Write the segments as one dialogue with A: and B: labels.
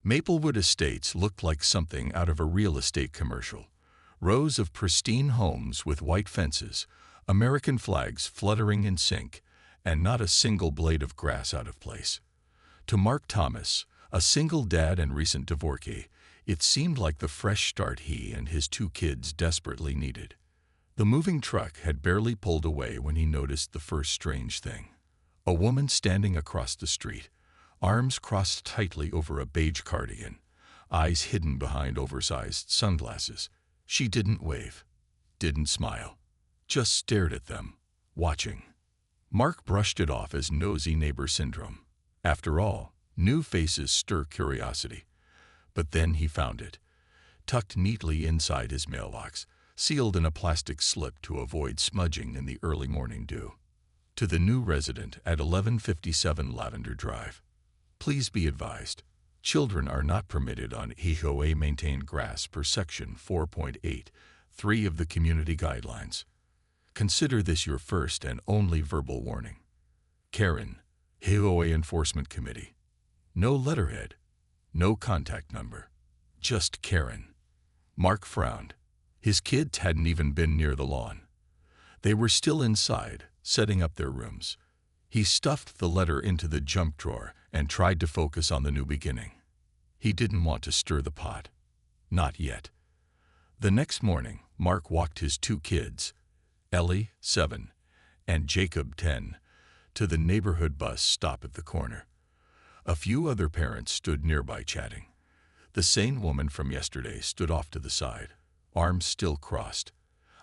A: Maplewood Estates looked like something out of a real estate commercial. Rows of pristine homes with white fences, American flags fluttering in sync, and not a single blade of grass out of place. To Mark Thomas, a single dad and recent divorcee, it seemed like the fresh start he and his two kids desperately needed. The moving truck had barely pulled away when he noticed the first strange thing. A woman standing across the street, arms crossed tightly over a beige cardigan, eyes hidden behind oversized sunglasses. She didn't wave, didn't smile, just stared at them, watching. Mark brushed it off as nosy neighbor syndrome. After all, new faces stir curiosity. But then he found it, tucked neatly inside his mailbox, sealed in a plastic slip to avoid smudging in the early morning dew. To the new resident at 1157 Lavender Drive. Please be advised, children are not permitted on HOA maintained grass per Section 4.8(3) of the Community Guidelines. Consider this your first and only verbal warning. Karen, HOA Enforcement Committee. No letterhead, no contact number, just Karen. Mark frowned. His kids hadn't even been near the lawn. They were still inside, setting up their rooms. He stuffed the letter into the junk drawer and tried to focus on the new beginning. He didn't want to stir the pot. Not yet. The next morning, Mark walked his two kids, Ellie, 7, and Jacob, 10, to the neighborhood bus stop at the corner. A few other parents stood nearby chatting. The sane woman from yesterday stood off to the side, arms still crossed,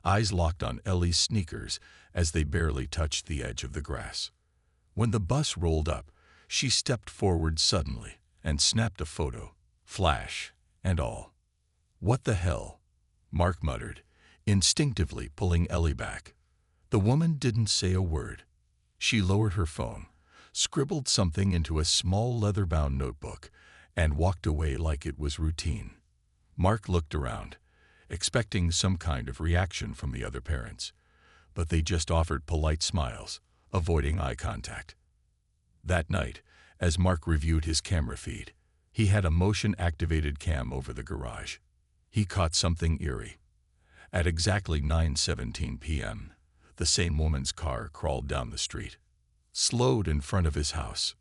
A: eyes locked on Ellie's sneakers as they barely touched the edge of the grass. When the bus rolled up, she stepped forward suddenly and snapped a photo, flash and all. "What the hell?" Mark muttered, instinctively pulling Ellie back. The woman didn't say a word. She lowered her phone, scribbled something into a small leather-bound notebook, and walked away like it was routine. Mark looked around, expecting some kind of reaction from the other parents, but they just offered polite smiles, avoiding eye contact. That night, as Mark reviewed his camera feed, he had a motion-activated cam over the garage. He caught something eerie. At exactly 9:17 p.m., the same woman's car crawled down the street, slowed in front of his house,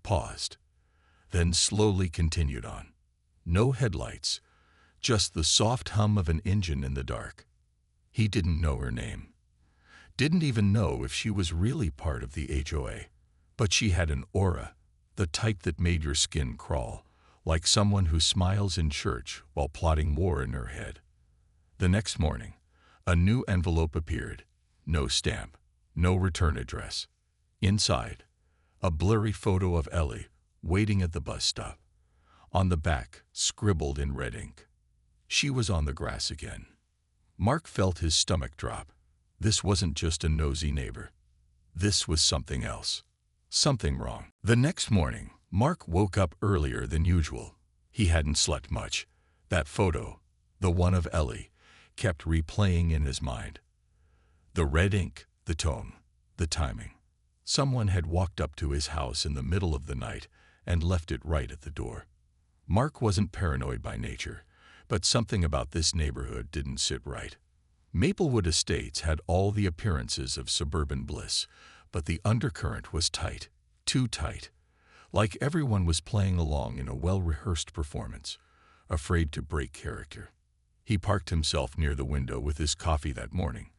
A: paused, then slowly continued on. No headlights, just the soft hum of an engine in the dark. He didn't know her name. Didn't even know if she was really part of the HOA. But she had an aura, the type that made your skin crawl, like someone who smiles in church while plotting war in her head. The next morning, a new envelope appeared. No stamp, no return address. Inside, a blurry photo of Ellie waiting at the bus stop. On the back, scribbled in red ink. She was on the grass again. Mark felt his stomach drop. This wasn't just a nosy neighbor. This was something else. Something wrong. The next morning, Mark woke up earlier than usual. He hadn't slept much. That photo, the one of Ellie, kept replaying in his mind. The red ink, the tone, the timing. Someone had walked up to his house in the middle of the night and left it right at the door. Mark wasn't paranoid by nature, but something about this neighborhood didn't sit right. Maplewood Estates had all the appearances of suburban bliss, but the undercurrent was tight, too tight. Like everyone was playing along in a well-rehearsed performance, afraid to break character. He parked himself near the window with his coffee that morning,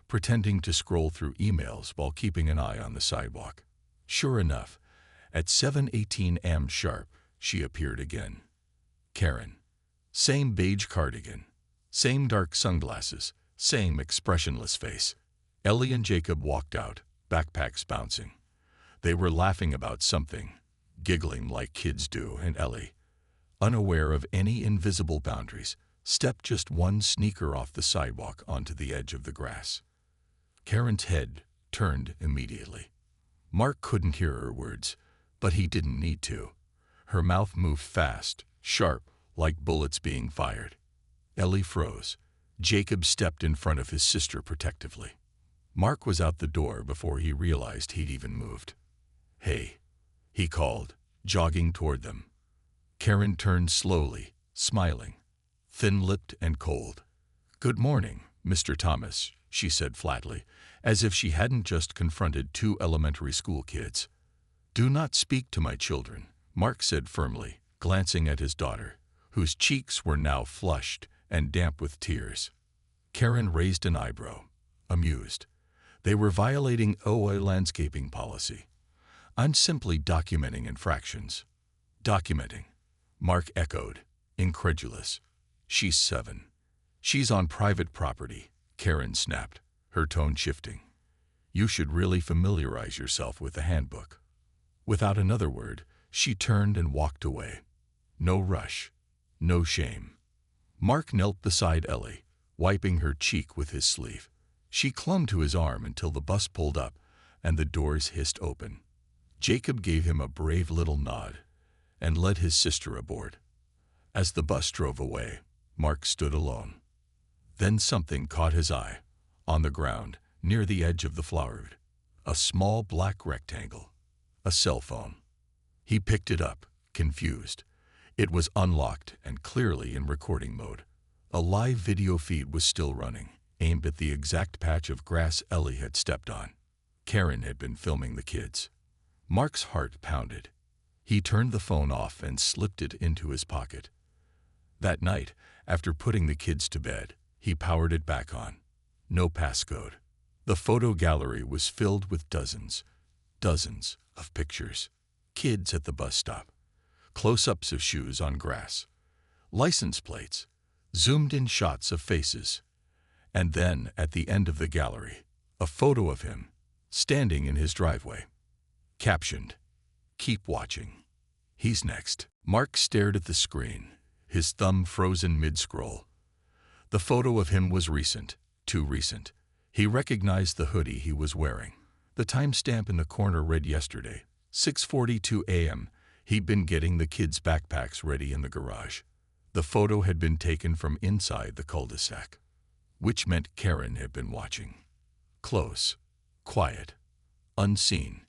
A: pretending to scroll through emails while keeping an eye on the sidewalk. Sure enough, at 7:18 a.m. sharp, she appeared again. Karen. Same beige cardigan, same dark sunglasses, same expressionless face. Ellie and Jacob walked out, backpacks bouncing. They were laughing about something, giggling like kids do, and Ellie, unaware of any invisible boundaries, stepped just one sneaker off the sidewalk onto the edge of the grass. Karen's head turned immediately. Mark couldn't hear her words, but he didn't need to. Her mouth moved fast, sharp, like bullets being fired. Ellie froze. Jacob stepped in front of his sister protectively. Mark was out the door before he realized he'd even moved. "Hey," he called, jogging toward them. Karen turned slowly, smiling, thin-lipped and cold. "Good morning, Mr. Thomas," she said flatly, as if she hadn't just confronted two elementary school kids. "Do not speak to my children," Mark said firmly, glancing at his daughter, whose cheeks were now flushed and damp with tears. Karen raised an eyebrow, amused. They were violating HOA landscaping policy. "I'm simply documenting infractions." "Documenting?" Mark echoed, incredulous. "She's 7. She's on private property," Karen snapped, her tone shifting. "You should really familiarize yourself with the handbook." Without another word, she turned and walked away. No rush, no shame. Mark knelt beside Ellie, wiping her cheek with his sleeve. She clung to his arm until the bus pulled up and the doors hissed open. Jacob gave him a brave little nod and led his sister aboard. As the bus drove away, Mark stood alone. Then something caught his eye, on the ground, near the edge of the flowerbed. A small black rectangle. A cell phone. He picked it up, confused. It was unlocked and clearly in recording mode. A live video feed was still running, aimed at the exact patch of grass Ellie had stepped on. Karen had been filming the kids. Mark's heart pounded. He turned the phone off and slipped it into his pocket. That night, after putting the kids to bed, he powered it back on. No passcode. The photo gallery was filled with dozens of pictures. Kids at the bus stop. Close-ups of shoes on grass. License plates. Zoomed-in shots of faces. And then, at the end of the gallery, a photo of him, standing in his driveway. Captioned, "Keep watching. He's next." Mark stared at the screen, his thumb frozen mid-scroll. The photo of him was recent, too recent. He recognized the hoodie he was wearing. The timestamp in the corner read yesterday, 6:42 a.m. He'd been getting the kids' backpacks ready in the garage. The photo had been taken from inside the cul-de-sac, which meant Karen had been watching. Close, quiet, unseen.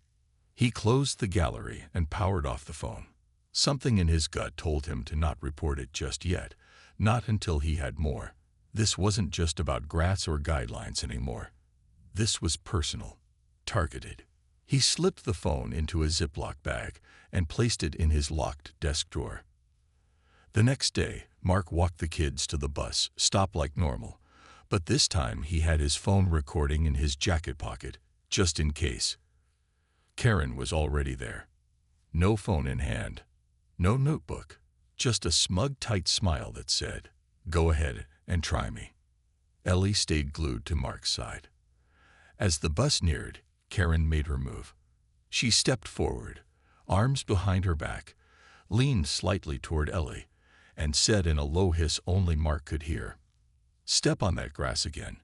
A: He closed the gallery and powered off the phone. Something in his gut told him to not report it just yet, not until he had more. This wasn't just about grass or guidelines anymore. This was personal, targeted. He slipped the phone into a Ziploc bag and placed it in his locked desk drawer. The next day, Mark walked the kids to the bus stop like normal, but this time he had his phone recording in his jacket pocket, just in case. Karen was already there. No phone in hand, no notebook, just a smug, tight smile that said, "Go ahead and try me." Ellie stayed glued to Mark's side. As the bus neared, Karen made her move. She stepped forward, arms behind her back, leaned slightly toward Ellie, and said in a low hiss only Mark could hear, "Step on that grass again,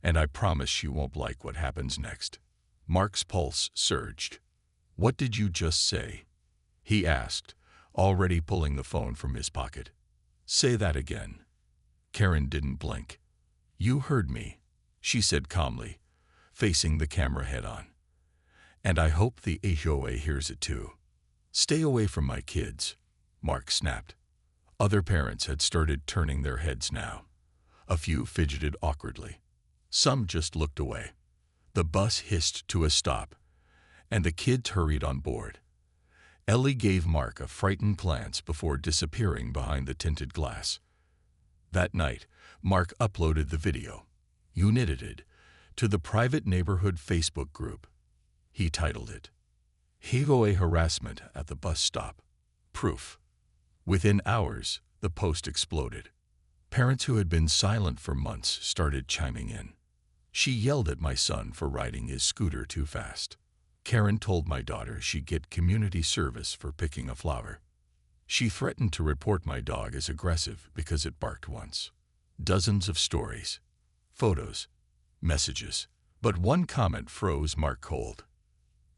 A: and I promise you won't like what happens next." Mark's pulse surged. "What did you just say?" he asked, already pulling the phone from his pocket. "Say that again." Karen didn't blink. "You heard me," she said calmly, facing the camera head-on. "And I hope the HOA hears it too." "Stay away from my kids," Mark snapped. Other parents had started turning their heads now. A few fidgeted awkwardly. Some just looked away. The bus hissed to a stop, and the kids hurried on board. Ellie gave Mark a frightened glance before disappearing behind the tinted glass. That night, Mark uploaded the video, unedited, to the private neighborhood Facebook group. He titled it, "HOA Harassment at the Bus Stop. Proof." Within hours, the post exploded. Parents who had been silent for months started chiming in. "She yelled at my son for riding his scooter too fast. Karen told my daughter she'd get community service for picking a flower. She threatened to report my dog as aggressive because it barked once." Dozens of stories, photos, messages. But one comment froze Mark cold.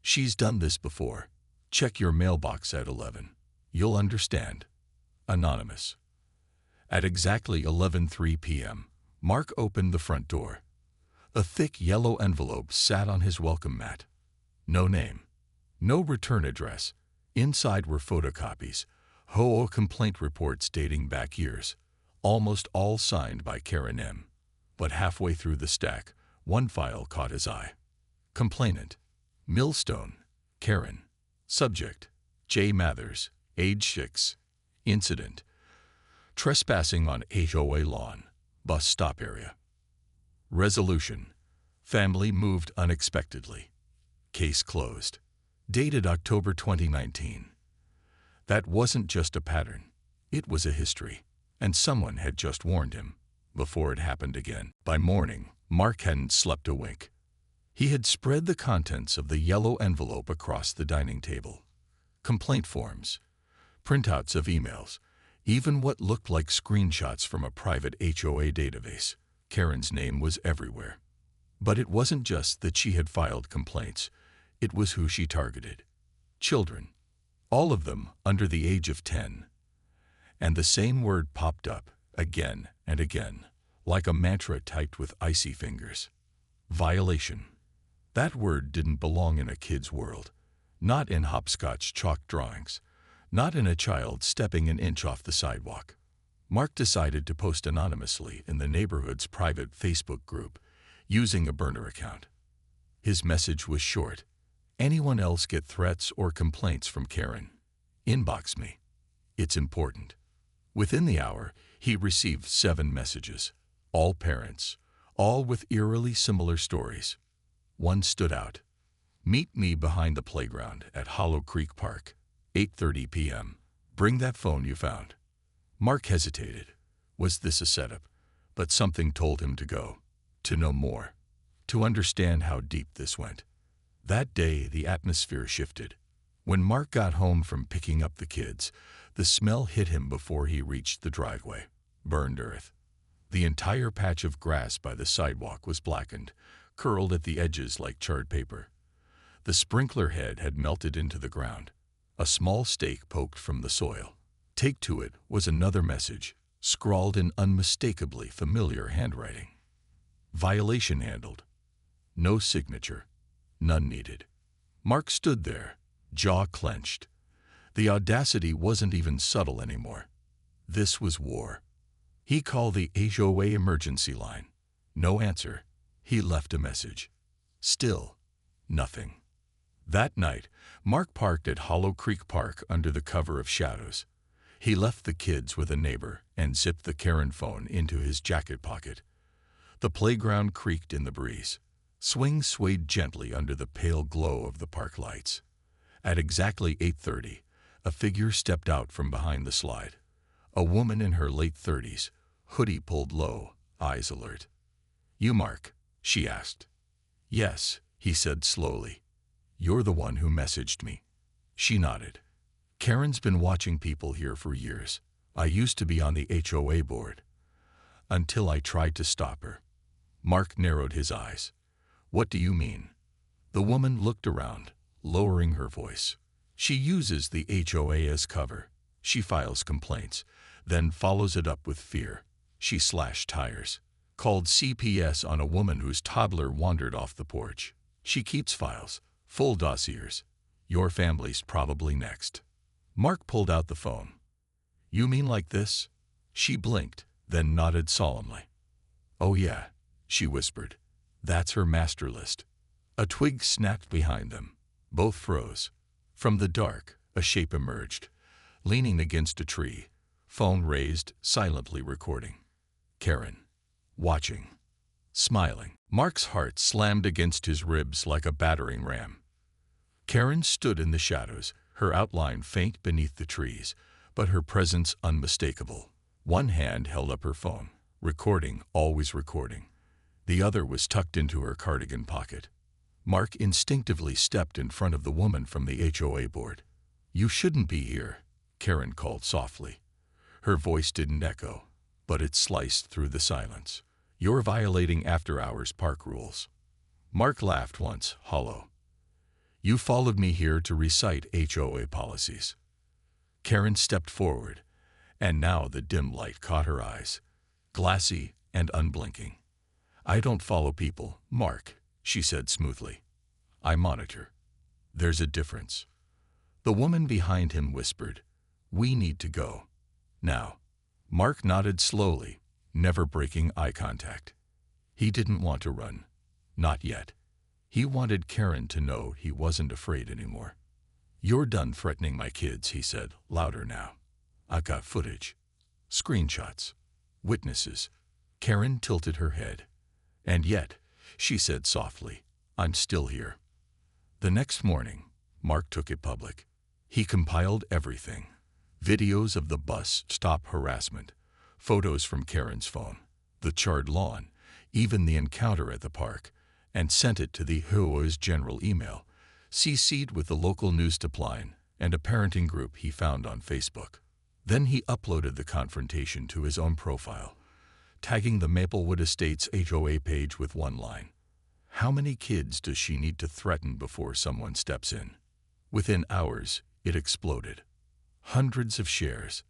A: "She's done this before. Check your mailbox at 11. You'll understand." Anonymous. At exactly 11:03 p.m., Mark opened the front door. A thick yellow envelope sat on his welcome mat. No name, no return address. Inside were photocopies, HOA complaint reports dating back years, almost all signed by Karen M. But halfway through the stack, one file caught his eye. Complainant: Millstone, Karen. Subject: J. Mathers, age 6. Incident: trespassing on HOA lawn, bus stop area. Resolution: family moved unexpectedly. Case closed. Dated October 2019. That wasn't just a pattern. It was a history. And someone had just warned him before it happened again. By morning, Mark hadn't slept a wink. He had spread the contents of the yellow envelope across the dining table. Complaint forms, printouts of emails, even what looked like screenshots from a private HOA database. Karen's name was everywhere. But it wasn't just that she had filed complaints. It was who she targeted. Children. All of them under the age of 10. And the same word popped up again and again, like a mantra typed with icy fingers. Violation. That word didn't belong in a kid's world. Not in hopscotch chalk drawings. Not in a child stepping an inch off the sidewalk. Mark decided to post anonymously in the neighborhood's private Facebook group, using a burner account. His message was short. Anyone else get threats or complaints from Karen? Inbox me. It's important. Within the hour, he received 7 messages, all parents, all with eerily similar stories. One stood out. Meet me behind the playground at Hollow Creek Park, 8:30 p.m. Bring that phone you found. Mark hesitated. Was this a setup? But something told him to go, to know more, to understand how deep this went. That day, the atmosphere shifted. When Mark got home from picking up the kids, the smell hit him before he reached the driveway. Burned earth. The entire patch of grass by the sidewalk was blackened, curled at the edges like charred paper. The sprinkler head had melted into the ground. A small stake poked from the soil. Take to it was another message, scrawled in unmistakably familiar handwriting. Violation handled. No signature. None needed. Mark stood there, jaw clenched. The audacity wasn't even subtle anymore. This was war. He called the HOA emergency line. No answer. He left a message. Still, nothing. That night, Mark parked at Hollow Creek Park under the cover of shadows. He left the kids with a neighbor and zipped the Karen phone into his jacket pocket. The playground creaked in the breeze. Swings swayed gently under the pale glow of the park lights. At exactly 8:30, a figure stepped out from behind the slide. A woman in her late 30s, hoodie pulled low, eyes alert. "You, Mark?" she asked. "Yes," he said slowly. "You're the one who messaged me." She nodded. "Karen's been watching people here for years. I used to be on the HOA board. Until I tried to stop her." Mark narrowed his eyes. "What do you mean?" The woman looked around, lowering her voice. "She uses the HOA as cover. She files complaints, then follows it up with fear. She slashed tires, called CPS on a woman whose toddler wandered off the porch. She keeps files, full dossiers. Your family's probably next." Mark pulled out the phone. "You mean like this?" She blinked, then nodded solemnly. "Oh yeah," she whispered. "That's her master list." A twig snapped behind them. Both froze. From the dark, a shape emerged, leaning against a tree, phone raised, silently recording. Karen. Watching. Smiling. Mark's heart slammed against his ribs like a battering ram. Karen stood in the shadows, her outline faint beneath the trees, but her presence unmistakable. One hand held up her phone, recording, always recording. The other was tucked into her cardigan pocket. Mark instinctively stepped in front of the woman from the HOA board. "You shouldn't be here," Karen called softly. Her voice didn't echo, but it sliced through the silence. "You're violating after-hours park rules." Mark laughed once, hollow. "You followed me here to recite HOA policies." Karen stepped forward, and now the dim light caught her eyes, glassy and unblinking. "I don't follow people, Mark," she said smoothly. "I monitor. There's a difference." The woman behind him whispered, We need to go. Now. Mark nodded slowly, never breaking eye contact. He didn't want to run. Not yet. He wanted Karen to know he wasn't afraid anymore. "You're done threatening my kids," he said, louder now. "I got footage. Screenshots. Witnesses." Karen tilted her head. "And yet," she said softly, "I'm still here." The next morning, Mark took it public. He compiled everything. Videos of the bus stop harassment, photos from Karen's phone, the charred lawn, even the encounter at the park, and sent it to the HOA's general email, CC'd with the local news upline and a parenting group he found on Facebook. Then he uploaded the confrontation to his own profile, tagging the Maplewood Estates HOA page with one line: "How many kids does she need to threaten before someone steps in?" Within hours, it exploded. Hundreds of shares.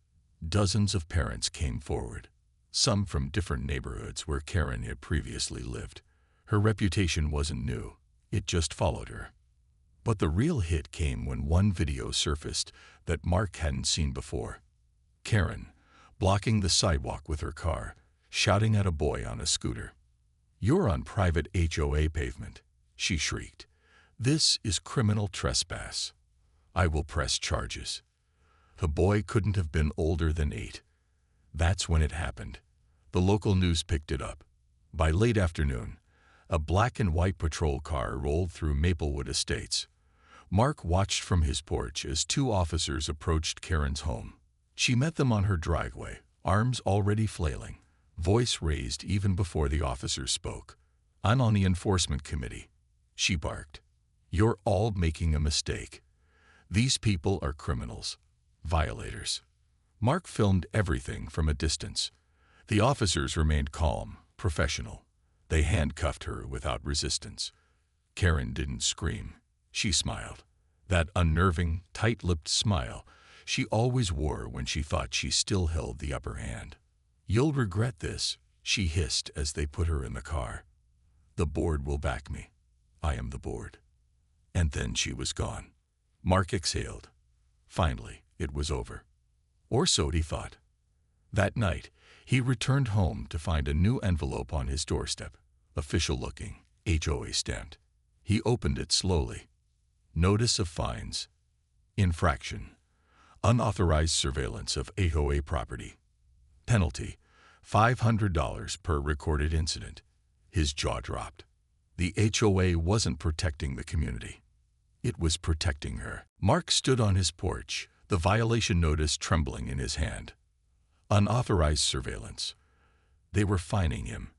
A: Dozens of parents came forward, some from different neighborhoods where Karen had previously lived. Her reputation wasn't new. It just followed her. But the real hit came when one video surfaced that Mark hadn't seen before. Karen, blocking the sidewalk with her car, shouting at a boy on a scooter. "You're on private HOA pavement," she shrieked. "This is criminal trespass. I will press charges." The boy couldn't have been older than 8. That's when it happened. The local news picked it up. By late afternoon, a black and white patrol car rolled through Maplewood Estates. Mark watched from his porch as 2 officers approached Karen's home. She met them on her driveway, arms already flailing, voice raised even before the officers spoke. "I'm on the enforcement committee," she barked. "You're all making a mistake. These people are criminals. Violators." Mark filmed everything from a distance. The officers remained calm, professional. They handcuffed her without resistance. Karen didn't scream. She smiled. That unnerving, tight-lipped smile she always wore when she thought she still held the upper hand. "You'll regret this," she hissed as they put her in the car. "The board will back me. I am the board." And then she was gone. Mark exhaled. Finally, it was over. Or so he thought. That night, he returned home to find a new envelope on his doorstep, official-looking, HOA stamped. He opened it slowly. Notice of fines. Infraction. Unauthorized surveillance of HOA property. Penalty. $500 per recorded incident. His jaw dropped. The HOA wasn't protecting the community. It was protecting her. Mark stood on his porch, the violation notice trembling in his hand. Unauthorized surveillance. They were fining him.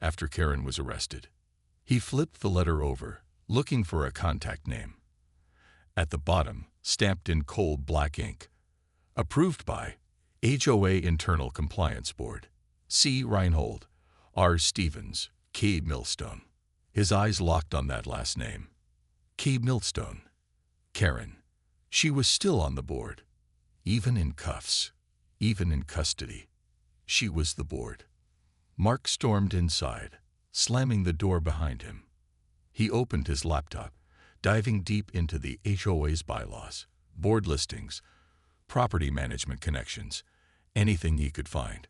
A: After Karen was arrested. He flipped the letter over, looking for a contact name. At the bottom, stamped in cold black ink. Approved by HOA Internal Compliance Board. C. Reinhold, R. Stevens, K. Millstone. His eyes locked on that last name. K. Millstone. Karen. She was still on the board. Even in cuffs. Even in custody. She was the board. Mark stormed inside, slamming the door behind him. He opened his laptop, diving deep into the HOA's bylaws, board listings, property management connections, anything he could find.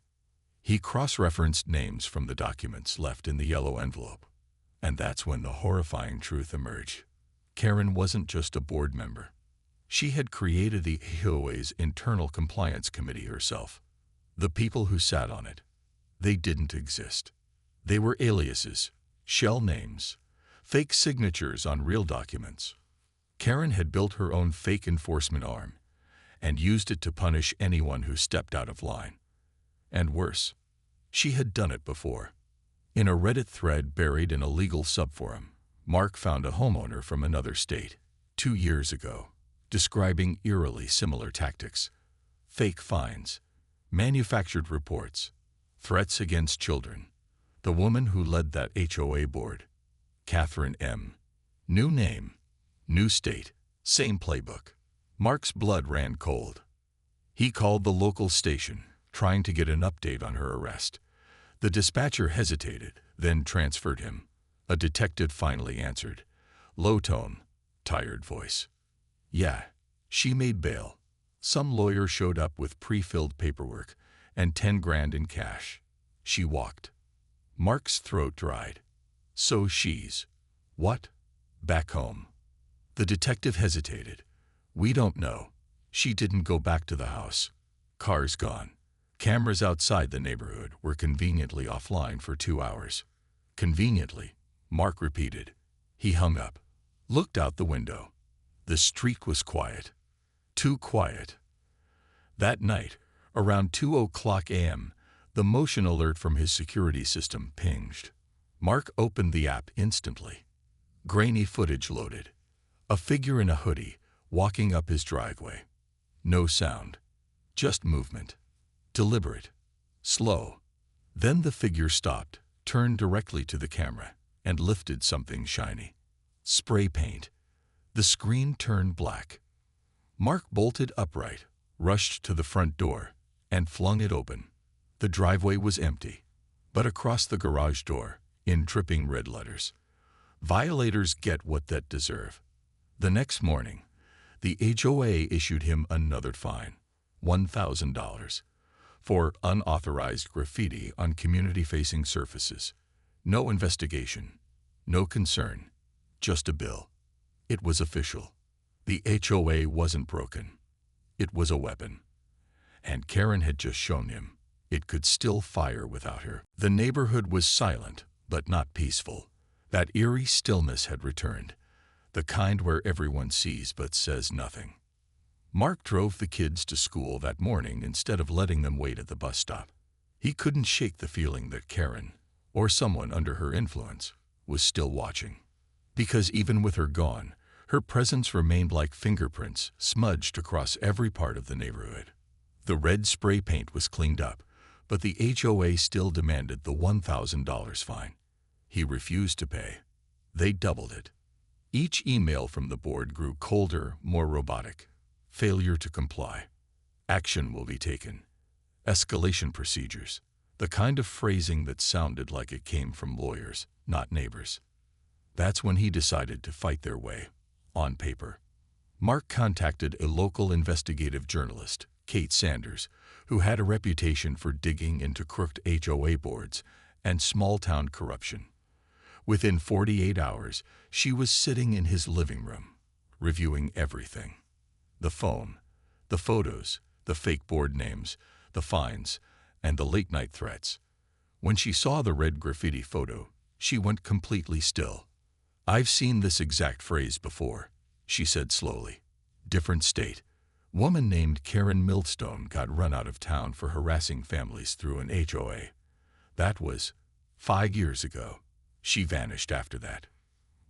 A: He cross-referenced names from the documents left in the yellow envelope. And that's when the horrifying truth emerged. Karen wasn't just a board member. She had created the HOA's Internal Compliance Committee herself. The people who sat on it, they didn't exist. They were aliases, shell names, fake signatures on real documents. Karen had built her own fake enforcement arm and used it to punish anyone who stepped out of line. And worse, she had done it before. In a Reddit thread buried in a legal subforum, Mark found a homeowner from another state, 2 years ago, describing eerily similar tactics. Fake fines, manufactured reports, threats against children. The woman who led that HOA board, Catherine M. New name, new state, same playbook. Mark's blood ran cold. He called the local station, trying to get an update on her arrest. The dispatcher hesitated, then transferred him. A detective finally answered. Low tone, tired voice. "Yeah, she made bail. Some lawyer showed up with pre-filled paperwork and 10 grand in cash. She walked. Mark's throat dried. So she's... what? Back home. The detective hesitated. We don't know. She didn't go back to the house. Car's gone. Cameras outside the neighborhood were conveniently offline for 2 hours. Conveniently, Mark repeated. He hung up, looked out the window. The street was quiet. Too quiet. That night, around 2:00 a.m., the motion alert from his security system pinged. Mark opened the app instantly. Grainy footage loaded. A figure in a hoodie walking up his driveway. No sound. Just movement. Deliberate. Slow. Then the figure stopped, turned directly to the camera, and lifted something shiny. Spray paint. The screen turned black. Mark bolted upright, rushed to the front door, and flung it open. The driveway was empty, but across the garage door, in dripping red letters, "Violators get what they deserve." The next morning, the HOA issued him another fine, $1,000, for unauthorized graffiti on community-facing surfaces. No investigation, no concern, just a bill. It was official. The HOA wasn't broken. It was a weapon. And Karen had just shown him it could still fire without her. The neighborhood was silent, but not peaceful. That eerie stillness had returned, the kind where everyone sees but says nothing. Mark drove the kids to school that morning instead of letting them wait at the bus stop. He couldn't shake the feeling that Karen, or someone under her influence, was still watching. Because even with her gone, her presence remained like fingerprints smudged across every part of the neighborhood. The red spray paint was cleaned up, but the HOA still demanded the $1,000 fine. He refused to pay. They doubled it. Each email from the board grew colder, more robotic. Failure to comply. Action will be taken. Escalation procedures. The kind of phrasing that sounded like it came from lawyers, not neighbors. That's when he decided to fight their way, on paper. Mark contacted a local investigative journalist, Kate Sanders, who had a reputation for digging into crooked HOA boards and small-town corruption. Within 48 hours, she was sitting in his living room, reviewing everything. The phone, the photos, the fake board names, the fines, and the late-night threats. When she saw the red graffiti photo, she went completely still. "I've seen this exact phrase before," she said slowly. "Different state. Woman named Karen Millstone got run out of town for harassing families through an HOA. That was 5 years ago. She vanished after that."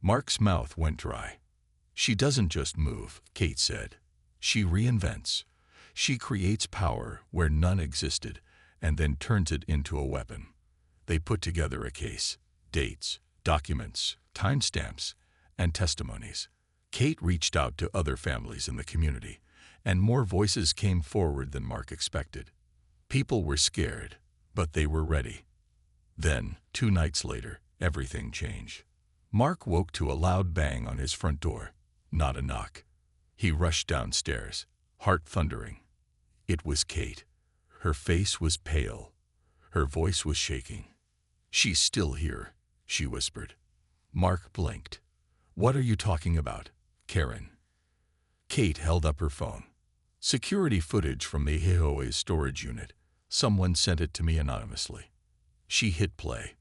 A: Mark's mouth went dry. "She doesn't just move," Kate said. "She reinvents. She creates power where none existed and then turns it into a weapon." They put together a case, dates, documents, timestamps, and testimonies. Kate reached out to other families in the community, and more voices came forward than Mark expected. People were scared, but they were ready. Then, 2 nights later, everything changed. Mark woke to a loud bang on his front door, not a knock. He rushed downstairs, heart thundering. It was Kate. Her face was pale. Her voice was shaking. "She's still here," she whispered. Mark blinked. "What are you talking about, Karen?" Kate held up her phone. "Security footage from the HOA's storage unit. Someone sent it to me anonymously." She hit play.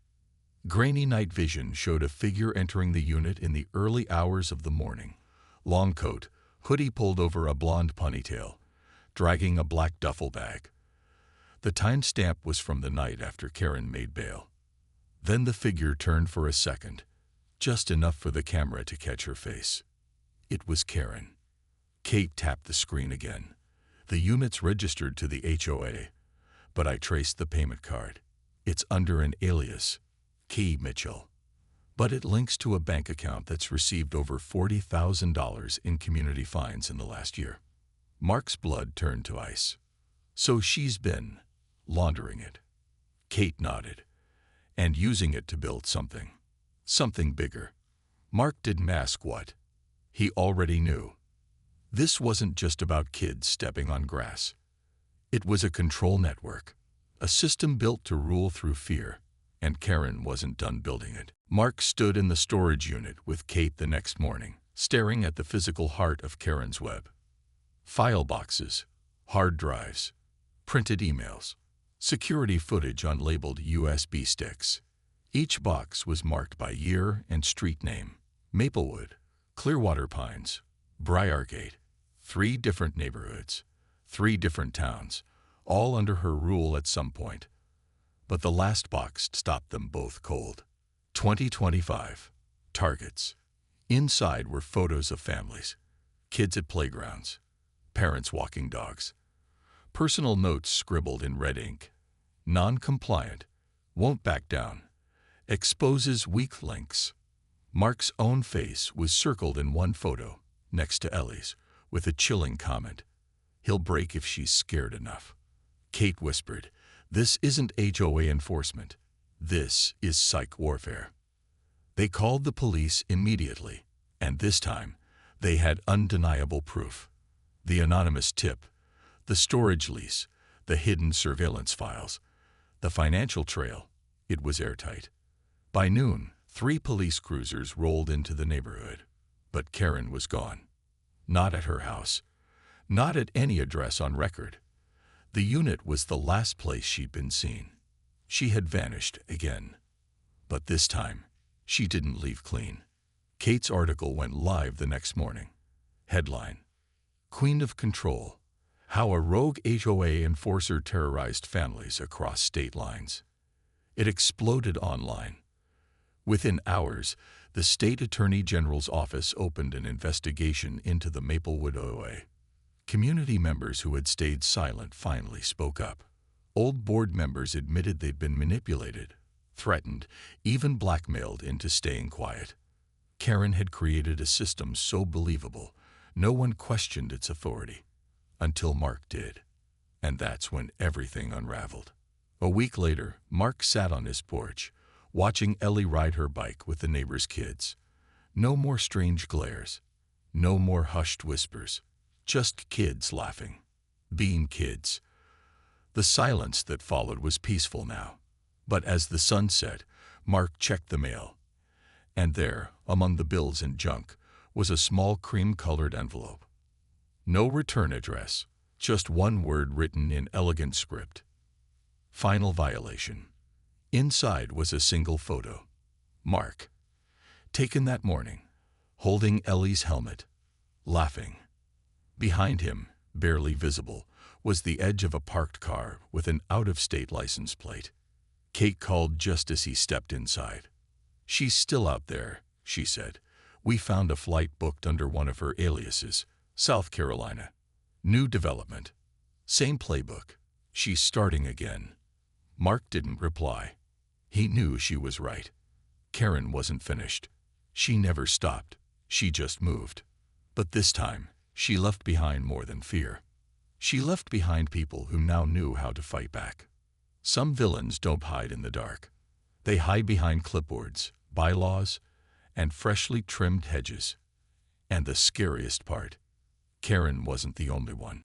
A: Grainy night vision showed a figure entering the unit in the early hours of the morning. Long coat, hoodie pulled over a blonde ponytail, dragging a black duffel bag. The timestamp was from the night after Karen made bail. Then the figure turned for a second, just enough for the camera to catch her face. It was Karen. Kate tapped the screen again. "The unit's registered to the HOA, but I traced the payment card. It's under an alias, Key Mitchell. But it links to a bank account that's received over $40,000 in community fines in the last year." Mark's blood turned to ice. "So she's been laundering it." Kate nodded. "And using it to build something bigger." Mark didn't ask what. He already knew. This wasn't just about kids stepping on grass. It was a control network, a system built to rule through fear, and Karen wasn't done building it. Mark stood in the storage unit with Kate the next morning, staring at the physical heart of Karen's web. File boxes, hard drives, printed emails, security footage on labeled USB sticks. Each box was marked by year and street name: Maplewood, Clearwater Pines, Briargate. 3 different neighborhoods, 3 different towns, all under her rule at some point. But the last box stopped them both cold. 2025. Targets. Inside were photos of families, kids at playgrounds, parents walking dogs. Personal notes scribbled in red ink. Non-compliant. Won't back down. Exposes weak links. Mark's own face was circled in one photo, next to Ellie's, with a chilling comment: "He'll break if she's scared enough." Kate whispered, "This isn't HOA enforcement. This is psych warfare." They called the police immediately, and this time, they had undeniable proof. The anonymous tip, the storage lease, the hidden surveillance files, the financial trail. It was airtight. By noon, 3 police cruisers rolled into the neighborhood, but Karen was gone. Not at her house, not at any address on record. The unit was the last place she'd been seen. She had vanished again. But this time, she didn't leave clean. Kate's article went live the next morning. Headline: Queen of Control: How a Rogue HOA Enforcer Terrorized Families Across State Lines. It exploded online. Within hours, the State Attorney General's office opened an investigation into the Maplewood HOA. Community members who had stayed silent finally spoke up. Old board members admitted they'd been manipulated, threatened, even blackmailed into staying quiet. Karen had created a system so believable, no one questioned its authority. Until Mark did. And that's when everything unraveled. A week later, Mark sat on his porch, watching Ellie ride her bike with the neighbor's kids. No more strange glares. No more hushed whispers. Just kids laughing. Being kids. The silence that followed was peaceful now. But as the sun set, Mark checked the mail. And there, among the bills and junk, was a small cream-colored envelope. No return address, just one word written in elegant script. Final violation. Inside was a single photo. Mark. Taken that morning, holding Ellie's helmet, laughing. Behind him, barely visible, was the edge of a parked car with an out-of-state license plate. Kate called just as he stepped inside. "She's still out there," she said. "We found a flight booked under one of her aliases, South Carolina. New development. Same playbook. She's starting again." Mark didn't reply. He knew she was right. Karen wasn't finished. She never stopped. She just moved. But this time, she left behind more than fear. She left behind people who now knew how to fight back. Some villains don't hide in the dark. They hide behind clipboards, bylaws, and freshly trimmed hedges. And the scariest part, Karen wasn't the only one.